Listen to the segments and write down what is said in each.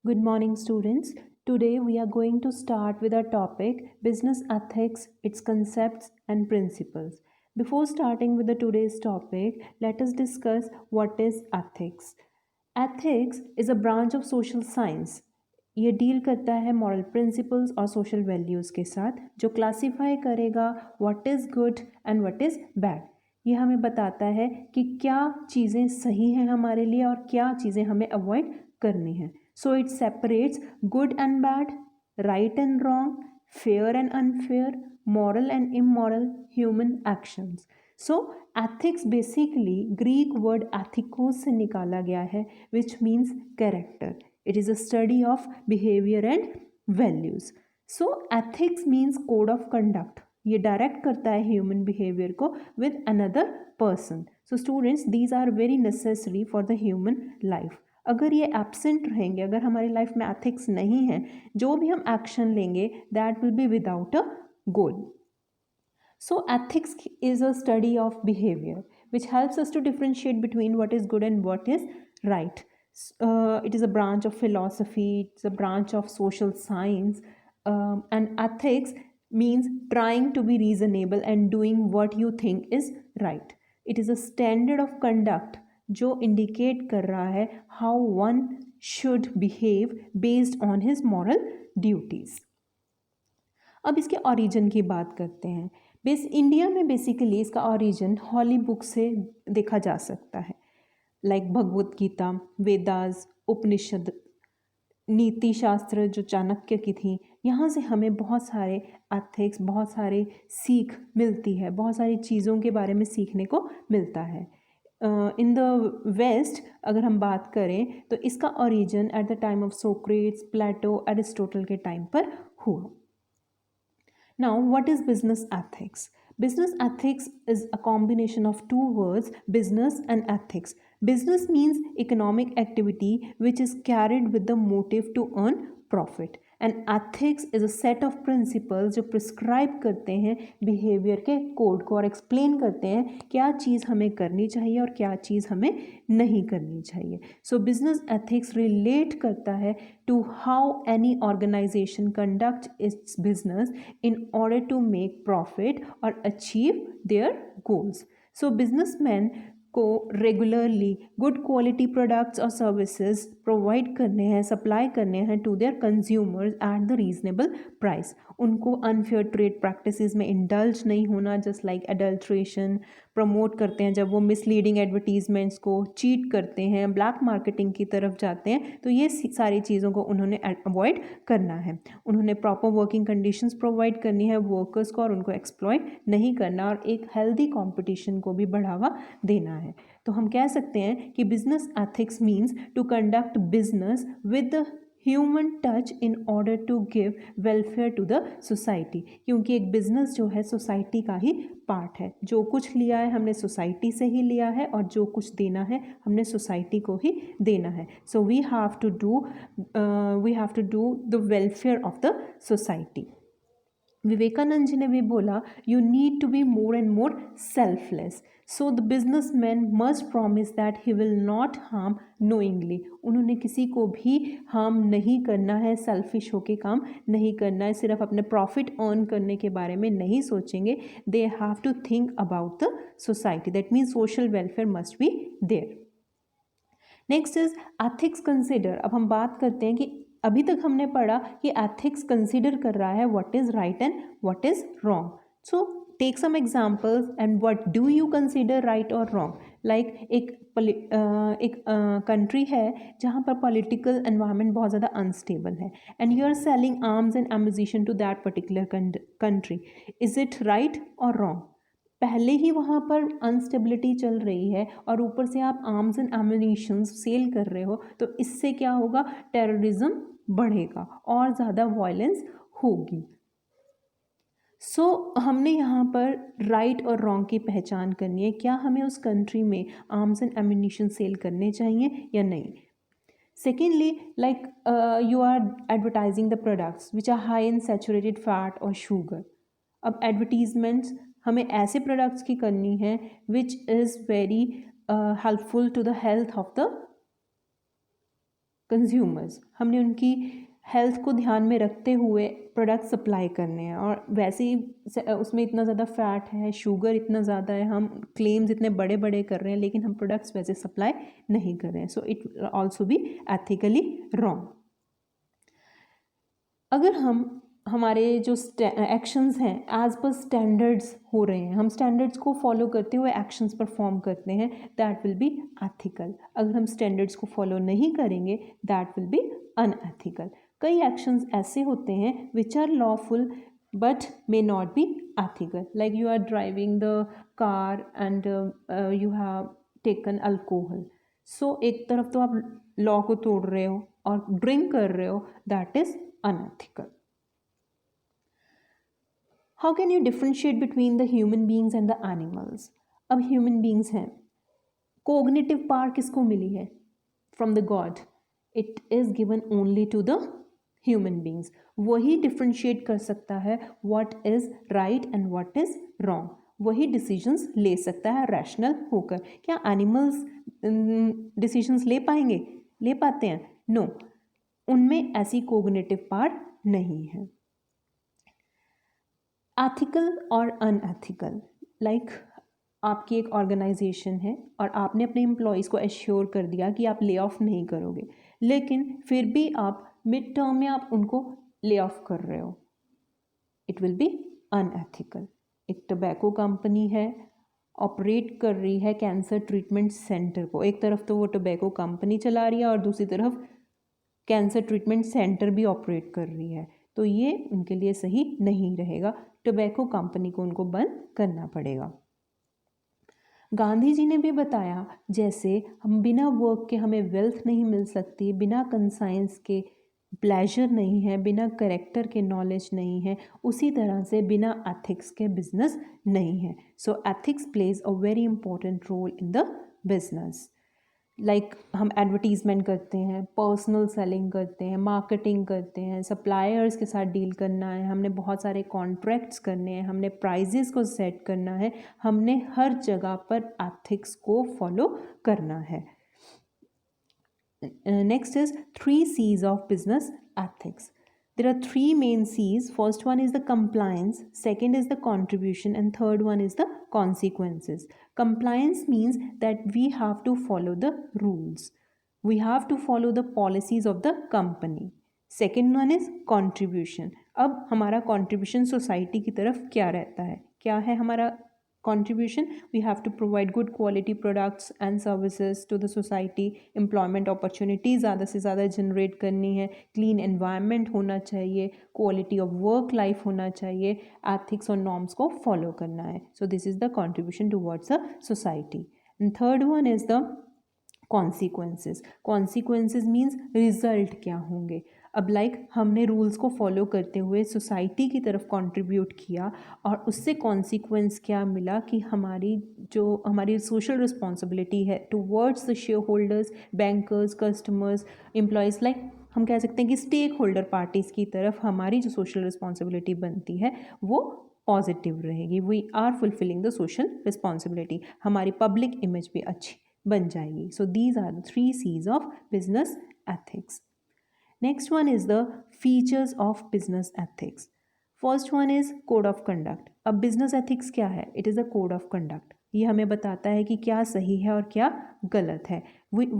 Good morning, students. Today we are going to start with our topic business ethics, its concepts and principles. Before starting with the today's topic, let us discuss what is ethics. Ethics is a branch of social science. ये deal करता है moral principles और social values के साथ जो classify करेगा what is good and what is bad. ये हमें बताता है कि क्या चीज़ें सही हैं हमारे लिए और क्या चीज़ें हमें अवॉइड करनी हैं। So it separates good and bad, right and wrong, fair and unfair, moral and immoral human actions. So ethics basically Greek word ethikos से निकाला गया है which means character. It is a study of behavior and values. So ethics means code of conduct. ये direct करता है human behaviour को with another person. So students these are very necessary for the human life. अगर ये absent रहेंगे, अगर हमारी life में एथिक्स नहीं है, जो भी हम एक्शन लेंगे that will be without a goal. So ethics is a study of behaviour which helps us to differentiate between what is good and what is right. It is a branch of philosophy, it's a branch of social science, and ethics means trying to be reasonable and doing what you think is right. It is a standard of conduct जो indicate कर रहा है how one should behave based on his moral duties. अब इसके origin की बात करते हैं. इंडिया में बेसिकली इसका ओरिजिन हॉली बुक से देखा जा सकता है, लाइक भगवत गीता, वेदास, उपनिषद, नीति शास्त्र जो चाणक्य की थी. यहाँ से हमें बहुत सारे एथिक्स, बहुत सारे सीख मिलती है, बहुत सारी चीज़ों के बारे में सीखने को मिलता है. इन द वेस्ट अगर हम बात करें तो इसका origin at the time of Socrates, Plato, Aristotle के टाइम पर हुआ. Now what is business ethics? Business ethics is a combination of two words, business and ethics. Business means economic activity which is carried with the motive to earn profit. And ethics is a set of principles जो prescribe करते हैं behaviour के code को और explain करते हैं क्या चीज़ हमें करनी चाहिए और क्या चीज़ हमें नहीं करनी चाहिए. सो बिजनेस एथिक्स रिलेट करता है to how any organization conducts its business in order to make profit or achieve their goals. So businessmen को रेगुलरली गुड क्वालिटी प्रोडक्ट्स और सर्विसेज प्रोवाइड करने हैं, सप्लाई करने हैं to their consumers at the reasonable price. उनको unfair trade practices में indulge नहीं होना, जस्ट लाइक एडल्ट्रेशन प्रमोट करते हैं जब वो मिसलीडिंग एडवर्टीजमेंट्स को, चीट करते हैं, ब्लैक मार्केटिंग की तरफ जाते हैं. तो ये सारी चीज़ों को उन्होंने अवॉइड करना है. उन्होंने प्रॉपर वर्किंग कंडीशंस प्रोवाइड करनी है वर्कर्स को और उनको एक्सप्लॉइट नहीं करना और एक हेल्दी कंपटीशन को भी बढ़ावा देना है. तो हम कह सकते हैं कि business ethics means to conduct business with human touch in order to give welfare to the society. क्योंकि एक बिजनेस जो है सोसाइटी का ही पार्ट है. जो कुछ लिया है हमने सोसाइटी से ही लिया है और जो कुछ देना है हमने सोसाइटी को ही देना है. So we have to do the welfare of the society. Vivekananda ji ने भी बोला you need to be more and more selfless. So the business man must promise that he will not harm knowingly. उन्होंने किसी को भी हार्म नहीं करना है, सेल्फिश होके काम नहीं करना है, सिर्फ अपने प्रॉफिट अर्न करने के बारे में नहीं सोचेंगे. They have to think about the society. That means social welfare must be there. Next is ethics consider. अब हम बात करते हैं कि अभी तक हमने पढ़ा कि एथिक्स कंसिडर कर रहा है what is right and what is wrong. So take some examples and what do you consider right और रॉन्ग. लाइक एक कंट्री है जहाँ पर पॉलिटिकल एनवायरनमेंट बहुत ज़्यादा अनस्टेबल है and you are selling arms and ammunition to that particular country. Is it right और wrong? पहले ही वहाँ पर अनस्टेबिलिटी चल रही है और ऊपर से आप आर्म्स एंड एम्यूनिशन सेल कर रहे हो, तो इससे क्या होगा? टेररिज्म बढ़ेगा और ज़्यादा वायलेंस होगी. सो हमने यहाँ पर राइट और रॉन्ग की पहचान करनी है. क्या हमें उस कंट्री में आर्म्स एंड एम्यूनिशन सेल करने चाहिए या नहीं? Secondly, like you are advertising the products which are high in saturated fat or sugar. अब एडवर्टीजमेंट्स हमें ऐसे प्रोडक्ट्स की करनी है which is very helpful to the health of the consumers, हमने उनकी हेल्थ को ध्यान में रखते हुए प्रोडक्ट सप्लाई करने हैं, और वैसे ही उसमें इतना ज़्यादा फैट है, शुगर इतना ज़्यादा है, हम क्लेम्स इतने बड़े बड़े कर रहे हैं लेकिन हम प्रोडक्ट्स वैसे सप्लाई नहीं कर रहे हैं. So it also be ethically wrong. अगर हम हमारे जो एक्शंस हैं एज पर स्टैंडर्ड्स हो रहे हैं, हम स्टैंडर्ड्स को फॉलो करते हुए एक्शंस परफॉर्म करते हैं, दैट विल बी एथिकल. अगर हम स्टैंडर्ड्स को फॉलो नहीं करेंगे, दैट विल बी अनएथिकल. कई एक्शंस ऐसे होते हैं which are lawful but may not be ethical, like you are driving the car and you have taken alcohol. So एक तरफ तो आप लॉ को तोड़ रहे हो और ड्रिंक कर रहे हो, that is unethical. How can you differentiate between the human beings and the animals? अब human beings हैं, cognitive power किसको मिली है? From the God. It is given only to the human beings. वही differentiate कर सकता है what is right and what is wrong. वही decisions ले सकता है rational होकर. क्या animals decisions ले पाएंगे? ले पाते हैं? No. उनमें ऐसी कोग्निटिव पावर नहीं है. एथिकल और अनएथिकल, लाइक आपकी एक ऑर्गेनाइजेशन है और आपने अपने एम्प्लॉयज़ को एश्योर कर दिया कि आप ले ऑफ नहीं करोगे, लेकिन फिर भी आप मिड टर्म में आप उनको ले ऑफ कर रहे हो, इट विल बी अनएथिकल. एक टोबैको कंपनी है, ऑपरेट कर रही है कैंसर ट्रीटमेंट सेंटर को. एक तरफ तो वो टोबैको कंपनी चला रही है और दूसरी तरफ कैंसर ट्रीटमेंट सेंटर भी ऑपरेट कर रही है, तो ये उनके लिए सही नहीं रहेगा. टोबैको कंपनी को उनको बंद करना पड़ेगा. गांधी जी ने भी बताया, जैसे हम बिना वर्क के हमें वेल्थ नहीं मिल सकती, बिना कंसाइंस के प्लेजर नहीं है, बिना करेक्टर के नॉलेज नहीं है, उसी तरह से बिना एथिक्स के बिजनेस नहीं है. So ethics plays a very important role in the business. Like हम एडवर्टीज़मेंट करते हैं, पर्सनल सेलिंग करते हैं, मार्केटिंग करते हैं, सप्लायर्स के साथ डील करना है, हमने बहुत सारे कॉन्ट्रैक्ट्स करने हैं, हमने प्राइजेस को सेट करना है, हमने हर जगह पर एथिक्स को फॉलो करना है. Next is 3 C's of business ethics. There are 3 main C's. First one is the compliance, second is the contribution, and third one is the consequences. Compliance means that we have to follow the rules. We have to follow the policies of the company. Second one is contribution. अब हमारा contribution society की तरफ क्या रहता है? क्या है हमारा contribution? We have to provide good quality products and services to the society. Employment opportunities ज़्यादा से ज़्यादा generate करनी है, clean environment होना चाहिए, quality of work life होना चाहिए, ethics और norms को follow करना है. So this is the contribution towards the society. And third one is the consequences. Consequences means result क्या होंगे. अब लाइक हमने रूल्स को फॉलो करते हुए सोसाइटी की तरफ कंट्रीब्यूट किया और उससे कॉन्सिक्वेंस क्या मिला कि हमारी सोशल रिस्पॉन्सिबिलिटी है towards the share holders, bankers, customers, employees, like हम कह सकते हैं कि स्टेक होल्डर पार्टीज़ की तरफ हमारी जो सोशल रिस्पॉन्सिबिलिटी बनती है वो पॉजिटिव रहेगी. We are fulfilling the social responsibility. हमारी पब्लिक इमेज भी अच्छी बन जाएगी. So these are the 3 C's of business ethics. Next one is the features of business ethics. First one is code of conduct. अब business ethics क्या है? It is a code of conduct. ये हमें बताता है कि क्या सही है और क्या गलत है.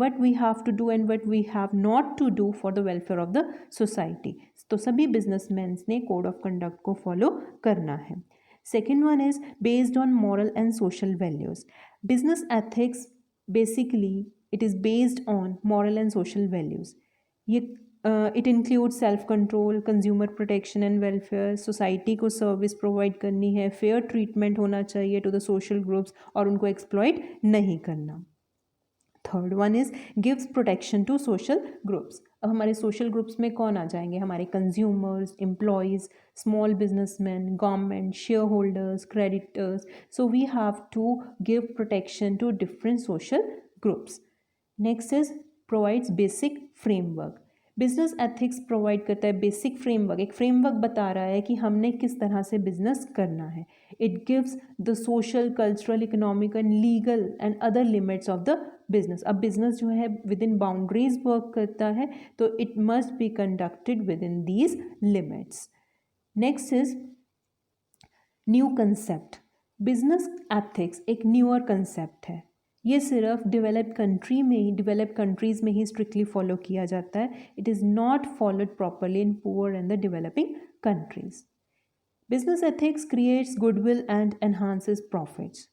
What we have to do and what we have not to do for the welfare of the society. तो सभी businessmen ने code of conduct को follow करना है. Second one is based on moral and social values. Business ethics basically it is based on moral and social values. ये it include self control, consumer protection and welfare, society को service provide करनी है, fair treatment होना चाहिए to the social groups और उनको exploit नहीं करना. Third one is gives protection to social groups. अब हमारे सोशल ग्रुप्स में कौन आ जाएंगे? हमारे consumers, employees, small businessman, government, share holders, creditors. So we have to give protection to different social groups. Next is provides basic framework. Business ethics provide करता है basic framework, एक फ्रेमवर्क बता रहा है कि हमने किस तरह से बिजनेस करना है. It gives the social, cultural, economic and legal and other limits of the business. अब बिजनेस जो है विद इन बाउंड्रीज वर्क करता है, तो it must be conducted with in these limits. Next is new concept. Business ethics एक newer concept है. ये सिर्फ डेवलप कंट्रीज़ में ही स्ट्रिक्टली फॉलो किया जाता है. It is not followed properly in poor and the developing countries. Business ethics creates goodwill and enhances profits.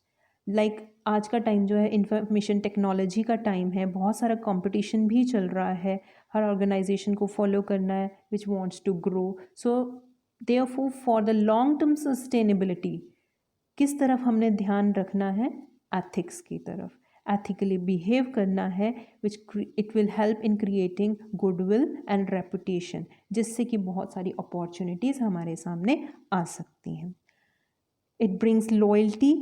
Like आज का टाइम जो है इंफॉर्मेशन टेक्नोलॉजी का टाइम है, बहुत सारा कंपटीशन भी चल रहा है, हर ऑर्गेनाइजेशन को फॉलो करना है which wants to grow. So therefore for the long term sustainability किस तरफ हमने ध्यान रखना है? एथिक्स की तरफ. एथिकली बिहेव करना है which it will help in creating goodwill and reputation, जिससे कि बहुत सारी अपॉर्चुनिटीज़ हमारे सामने आ सकती हैं. It brings loyalty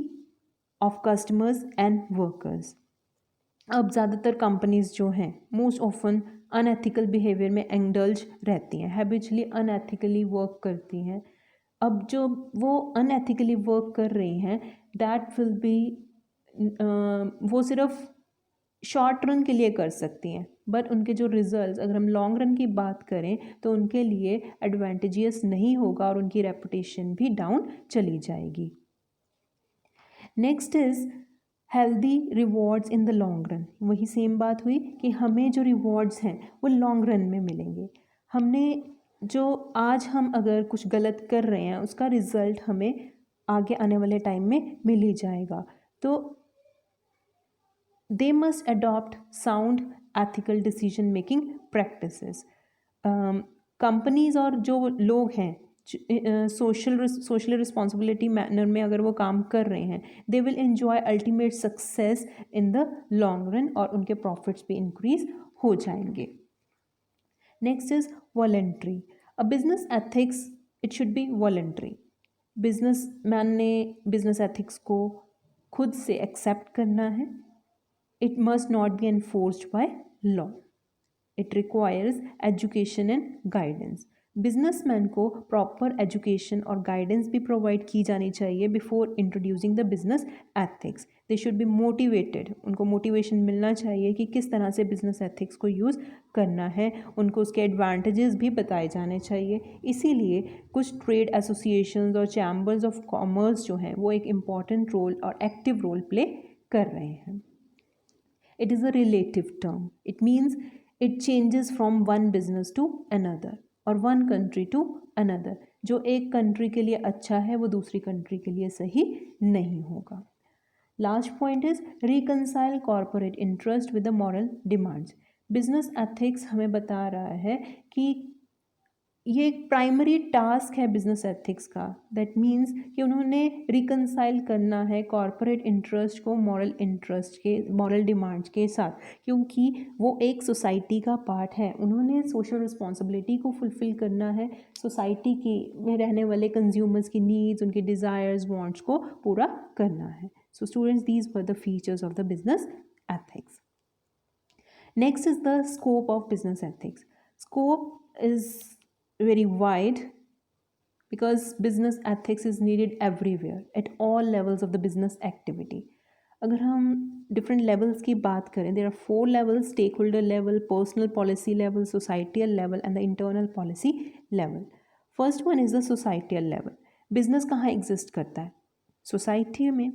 of customers and workers. अब ज़्यादातर कंपनीज जो हैं मोस्ट ऑफन अनएथिकल बिहेवियर में एंडल्ज रहती हैं, हैबिचुअली अनएथिकली वर्क करती हैं. अब जो वो अनएथिकली वर्क कर रही हैं दैट विल बी वो सिर्फ शॉर्ट रन के लिए कर सकती हैं, बट उनके जो रिजल्ट्स अगर हम लॉन्ग रन की बात करें तो उनके लिए एडवांटेजियस नहीं होगा और उनकी रेपुटेशन भी डाउन चली जाएगी. Next is healthy rewards in the long run. वही सेम बात हुई कि हमें जो रिवॉर्ड्स हैं वो लॉन्ग रन में मिलेंगे. हमने जो आज हम अगर कुछ गलत कर रहे हैं उसका रिज़ल्ट हमें आगे आने वाले टाइम में मिल ही जाएगा. तो they must adopt sound ethical decision making practices. Companies और जो लोग हैं सोशल रिस्पॉन्सिबिलिटी मैनर में अगर वो काम कर रहे हैं, they will enjoy ultimate success in the long run और उनके प्रॉफिट्स भी इंक्रीज हो जाएंगे. Next is voluntary. A business ethics it should be voluntary. Business man ने बिजनेस एथिक्स को खुद से एक्सेप्ट करना है. It must not be enforced by law. It requires education and guidance. Businessman को प्रॉपर एजुकेशन और गाइडेंस भी provide की जानी चाहिए before introducing the business ethics. They should be motivated. उनको मोटिवेशन मिलना चाहिए कि किस तरह से बिजनेस एथिक्स को यूज़ करना है. उनको उसके एडवांटेजेस भी बताए जाने चाहिए. इसीलिए कुछ ट्रेड एसोसिएशंस और चैम्बर्स ऑफ कॉमर्स जो हैं वो एक इम्पॉर्टेंट रोल और एक्टिव रोल प्ले कर रहे हैं. It is a relative term. It means it changes from one business to another or one country to another. जो एक कंट्री के लिए अच्छा है वो दूसरी कंट्री के लिए सही नहीं होगा. Last point is reconcile corporate interest with the moral demands. Business ethics हमें बता रहा है कि ये एक प्राइमरी टास्क है बिजनेस एथिक्स का. दैट मीन्स कि उन्होंने रिकंसाइल करना है कॉरपोरेट इंटरेस्ट को मॉरल इंटरेस्ट के, मॉरल डिमांड्स के साथ, क्योंकि वो एक सोसाइटी का पार्ट है. उन्होंने सोशल रिस्पॉन्सिबिलिटी को फुलफ़िल करना है. सोसाइटी की में रहने वाले कंज्यूमर्स की नीड्स, उनके डिज़ायर्स, वांट्स को पूरा करना है. सो students, these were the features of the business ethics. Next is the scope of business ethics. Scope is very wide because business ethics is needed everywhere at all levels of the business activity. अगर हम different levels की बात करें, there are 4 levels: stakeholder level, personal policy level, societal level and the internal policy level. First one is the societal level. business कहाँ exist करता है? society में.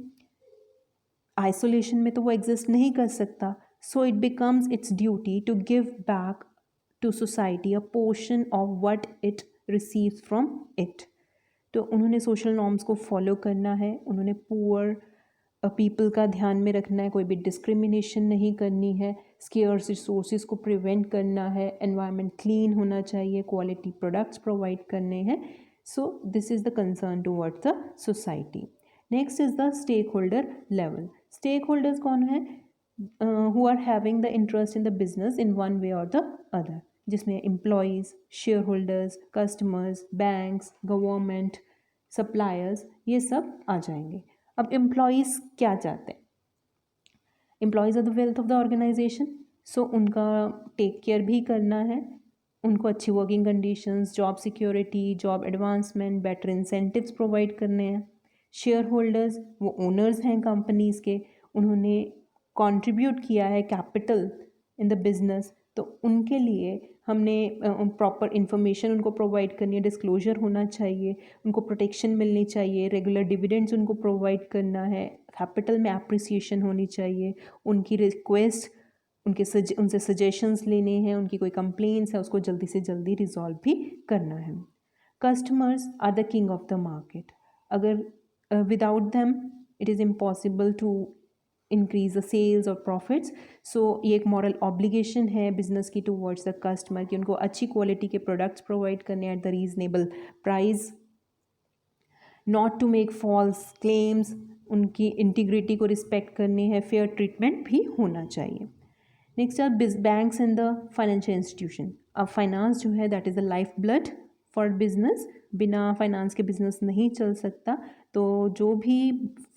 isolation में तो वो exist नहीं कर सकता. so it becomes its duty to give back to society a portion of what it receives from it. तो उन्होंने सोशल नॉर्म्स को फॉलो करना है. उन्होंने पुअर पीपल का ध्यान में रखना है. कोई भी डिस्क्रिमिनेशन नहीं करनी है. स्केर्स रिसोर्सेज को प्रिवेंट करना है. एनवायरनमेंट क्लीन होना चाहिए. क्वालिटी प्रोडक्ट्स प्रोवाइड करने हैं. So this is the concern towards the society. Next is the stake holder level. Stake holders कौन है? who are having the interest in the business in one way or the other, जिसमें employees, share holders, customers, banks, government, suppliers, ये सब आ जाएंगे. अब employees क्या चाहते हैं? Employees are the wealth of the organisation. So उनका टेक केयर भी करना है. उनको अच्छी working conditions, job security, job advancement, better incentives provide करने हैं। शेयर होल्डर्स, वो ओनर्स हैं कंपनीज़ के, उन्होंने कंट्रीब्यूट किया है कैपिटल इन द बिजनेस, तो उनके लिए हमने प्रॉपर इन्फॉर्मेशन उनको प्रोवाइड करनी है, डिस्क्लोजर होना चाहिए, उनको प्रोटेक्शन मिलनी चाहिए, रेगुलर डिविडेंड्स उनको प्रोवाइड करना है, कैपिटल में अप्रिसिएशन होनी चाहिए, उनकी रिक्वेस्ट उनसे सजेशंस लेने हैं, उनकी कोई कंप्लेंट्स है उसको जल्दी से जल्दी रिजॉल्व भी करना है। Customers are the king of the market. अगर without them it is impossible to increase the sales और प्रॉफिट्स। सो ये एक मॉरल ऑब्लिगेशन है बिजनेस की टूवर्ड्स द कस्टमर कि उनको अच्छी क्वालिटी के प्रोडक्ट्स प्रोवाइड करने at the reasonable price, not to make false claims, उनकी इंटीग्रिटी को रिस्पेक्ट करनी है, फेयर ट्रीटमेंट भी होना चाहिए। Next are banks and the financial institution. अब फाइनेंस जो है that is the life blood for business, बिना फाइनेंस के बिजनेस नहीं चल सकता। तो जो भी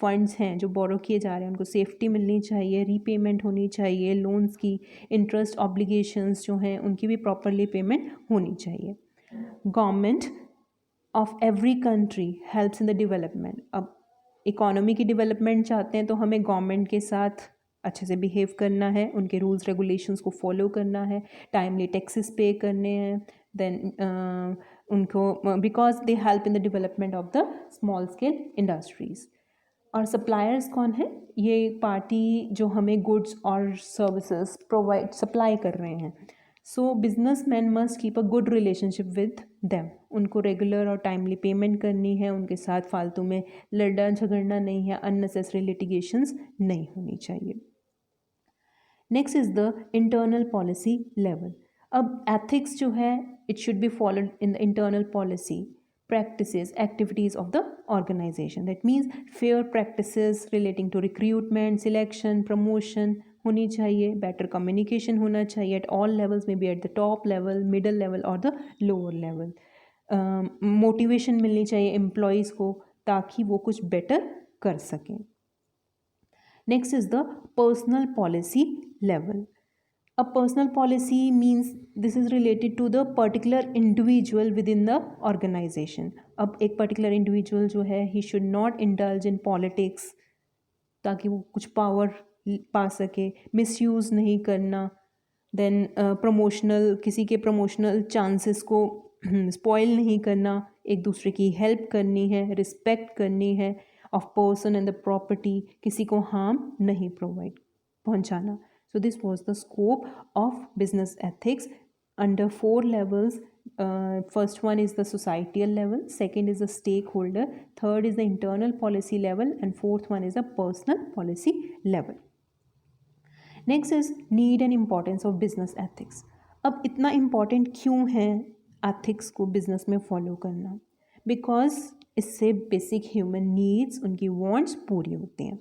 फंड्स हैं जो बोरो किए जा रहे हैं उनको सेफ्टी मिलनी चाहिए, रीपेमेंट होनी चाहिए, लोन्स की इंटरेस्ट ऑब्लिगेशंस जो हैं उनकी भी प्रॉपरली पेमेंट होनी चाहिए। Government of every country helps in the development. अब इकोनॉमी की डेवलपमेंट चाहते हैं तो हमें गवर्नमेंट के साथ अच्छे से बिहेव करना है, उनके रूल्स रेगुलेशंस को फॉलो करना है, टाइमली टैक्सेस पे करने हैं, देन उनको because they help in the development of the small scale industries. और सप्लायर्स कौन है? ये पार्टी जो हमें गुड्स और सर्विसेज प्रोवाइड सप्लाई कर रहे हैं। सो business man must keep a good relationship with them. उनको रेगुलर और टाइमली पेमेंट करनी है, उनके साथ फालतू में लड़ना झगड़ना नहीं है, अननेसेसरी लिटिगेशंस नहीं होनी चाहिए। Next is the internal policy level. अब एथिक्स जो है it should be followed in the internal policy practices, activities of the organization. That means fair practices relating to recruitment, selection, promotion होनी चाहिए, better communication होना चाहिए at all levels, maybe at the top level, middle level or the lower level. Motivation मिलनी चाहिए employees को ताकि वो कुछ better कर सकें. Next is the personal policy level. A personal policy means this is related to the particular individual within the organization. अब एक particular individual जो है he should not indulge in politics ताकि वो कुछ power पा सके, misuse नहीं करना, then promotional किसी के promotional chances को spoil नहीं करना, एक दूसरे की help करनी है, respect करनी है of person and the property, किसी को harm नहीं पहुंचाना. So this was the scope of business ethics under 4 levels. First one is the societal level, second is the stakeholder, third is the internal policy level, and fourth one is the personal policy level. Next is need and importance of business ethics. अब इतना important क्यों है ethics को business में follow करना? Because इससे basic human needs, उनकी wants पूरी होती हैं.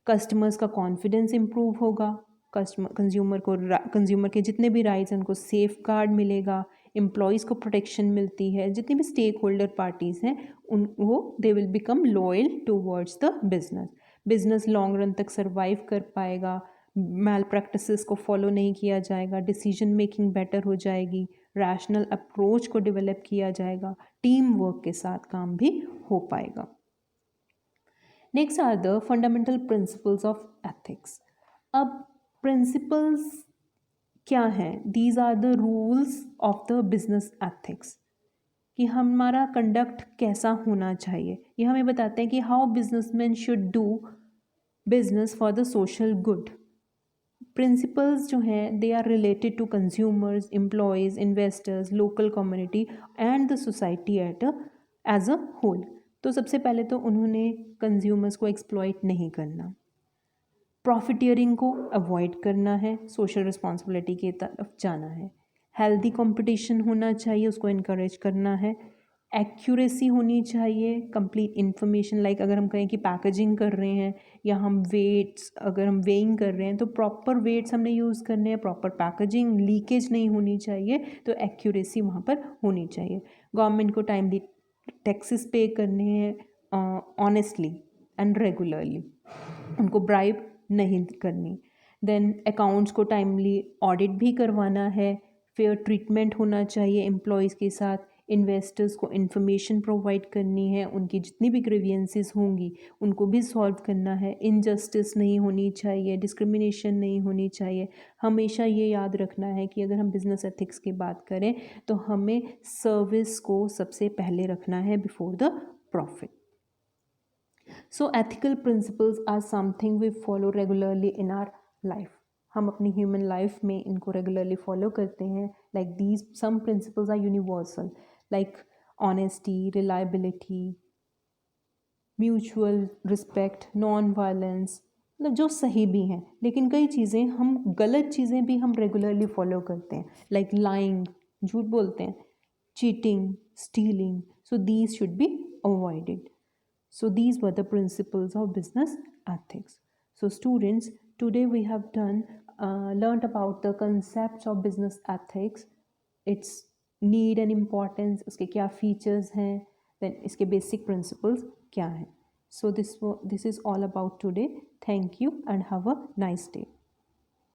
Customers का confidence improve होगा, कंज्यूमर के जितने भी राइट्स हैं उनको सेफ गार्ड मिलेगा, एम्प्लॉयज़ को प्रोटेक्शन मिलती है, जितने भी स्टेक होल्डर पार्टीज़ हैं वो they will become loyal towards the business long run तक सर्वाइव कर पाएगा, मैल प्रैक्टिसेस को फॉलो नहीं किया जाएगा, डिसीजन मेकिंग बेटर हो जाएगी, रैशनल अप्रोच को डेवलप किया जाएगा, टीम वर्क के साथ काम भी हो पाएगा. Next are the fundamental principles of ethics. अब प्रिंसिपल्स क्या हैं? These are the rules of the business ethics कि हमारा कंडक्ट कैसा होना चाहिए. ये हमें बताते हैं कि how businessman should do business for the social good. Principles जो हैं they are related to consumers, employees, investors, local community and the society as a whole. तो सबसे पहले तो उन्होंने कंज्यूमर्स को एक्सप्लॉइट नहीं करना, प्रॉफिटियरिंग को अवॉइड करना है, सोशल रिस्पॉन्सिबिलिटी की तरफ जाना है, हेल्दी कंपटीशन होना चाहिए, उसको इनकरेज करना है, एक्यूरेसी होनी चाहिए, कंप्लीट इन्फॉर्मेशन लाइक अगर हम कहें कि पैकेजिंग कर रहे हैं या हम वेट्स अगर हम वेइंग कर रहे हैं तो प्रॉपर वेट्स हमने यूज़ करने हैं, प्रॉपर पैकेजिंग, लीकेज नहीं होनी चाहिए, तो एक्यूरेसी वहाँ पर होनी चाहिए. गवर्नमेंट को टाइमली टैक्सेस पे करने हैं ऑनेस्टली एंड रेगुलरली, उनको ब्राइब नहीं करनी. देन अकाउंट्स को टाइमली ऑडिट भी करवाना है, फेयर ट्रीटमेंट होना चाहिए एम्प्लॉयज़ के साथ, इन्वेस्टर्स को इन्फॉर्मेशन प्रोवाइड करनी है, उनकी जितनी भी ग्रीवियंसेस होंगी उनको भी सॉल्व करना है, इनजस्टिस नहीं होनी चाहिए, डिस्क्रिमिनेशन नहीं होनी चाहिए। हमेशा ये याद रखना है कि अगर हम बिज़नेस एथिक्स की बात करें तो हमें सर्विस को सबसे पहले रखना है before the profit. So ethical principles are something we follow regularly in our life. हम अपनी ह्यूमन लाइफ में इनको रेगुलरली फॉलो करते हैं। Like these some principles are universal, like honesty, reliability, mutual respect, non violence, मतलब जो सही भी हैं। लेकिन कई चीज़ें हम गलत चीज़ें भी हम रेगुलरली फॉलो करते हैं, लाइक लाइंग, झूठ बोलते हैं, cheating, stealing. So these should be avoided. So these were the principles of business ethics. So students, today we have learned about the concepts of business ethics, its need and importance, उसके क्या features हैं, then इसके basic principles क्या हैं. So this is all about today. Thank you and have a nice day.